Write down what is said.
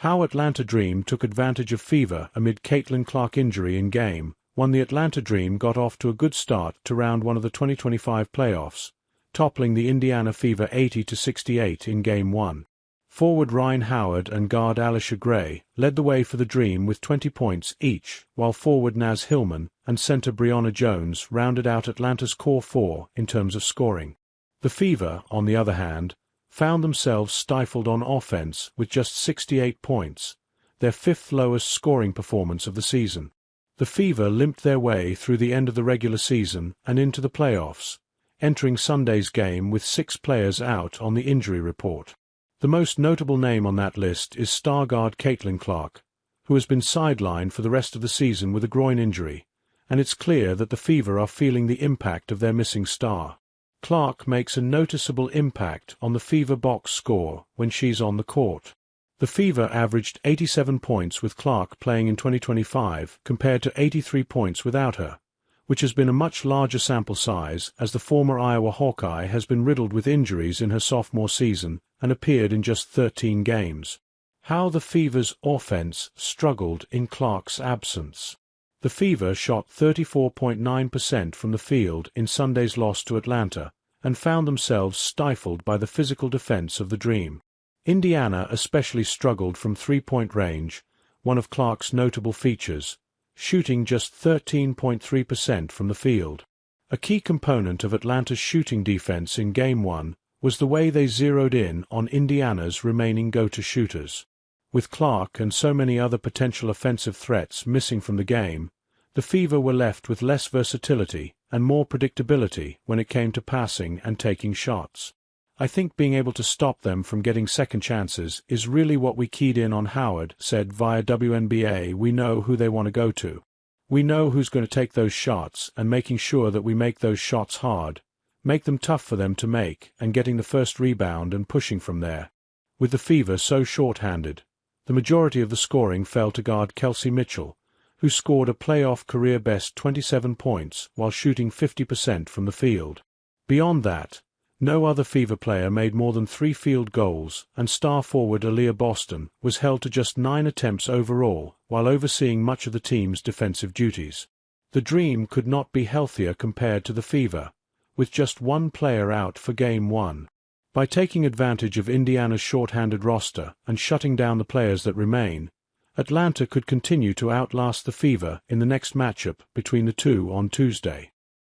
How Atlanta Dream took advantage of fever amid Caitlin Clark injury in Game 1. The Atlanta Dream got off to a good start to round 1 of the 2025 playoffs, toppling the Indiana Fever 80-68 in Game 1. Forward Ryan Howard and guard Alicia Gray led the way for the Dream with 20 points each, while forward Naz Hillman and center Brianna Jones rounded out Atlanta's core four in terms of scoring. The Fever, on the other hand, found themselves stifled on offense with just 68 points, their fifth lowest scoring performance of the season. The Fever limped their way through the end of the regular season and into the playoffs, entering Sunday's game with 6 players out on the injury report. The most notable name on that list is star guard Caitlin Clark, who has been sidelined for the rest of the season with a groin injury, and it's clear that the Fever are feeling the impact of their missing star. Clark makes a noticeable impact on the Fever box score when she's on the court. The Fever averaged 87 points with Clark playing in 2025 compared to 83 points without her, which has been a much larger sample size as the former Iowa Hawkeye has been riddled with injuries in her sophomore season and appeared in just 13 games. How the Fever's offense struggled in Clark's absence. The Fever shot 34.9% from the field in Sunday's loss to Atlanta and found themselves stifled by the physical defense of the Dream. Indiana especially struggled from three-point range, one of Clark's notable features, shooting just 13.3% from the field. A key component of Atlanta's shooting defense in Game 1 was the way they zeroed in on Indiana's remaining go-to shooters. With Clark and so many other potential offensive threats missing from the game, the Fever were left with less versatility and more predictability when it came to passing and taking shots. I think being able to stop them from getting second chances is really what we keyed in on. Howard said via WNBA, "We know who they want to go to. We know who's going to take those shots, and making sure that we make those shots hard, make them tough for them to make, and getting the first rebound and pushing from there." With the Fever so short-handed, the majority of the scoring fell to guard Kelsey Mitchell, who scored a playoff career-best 27 points while shooting 50% from the field. Beyond that, no other Fever player made more than 3 field goals, and star forward Aaliyah Boston was held to just 9 attempts overall while overseeing much of the team's defensive duties. The Dream could not be healthier compared to the Fever, with just one player out for Game 1. By taking advantage of Indiana's short-handed roster and shutting down the players that remain, Atlanta could continue to outlast the Fever in the next matchup between the two on Tuesday.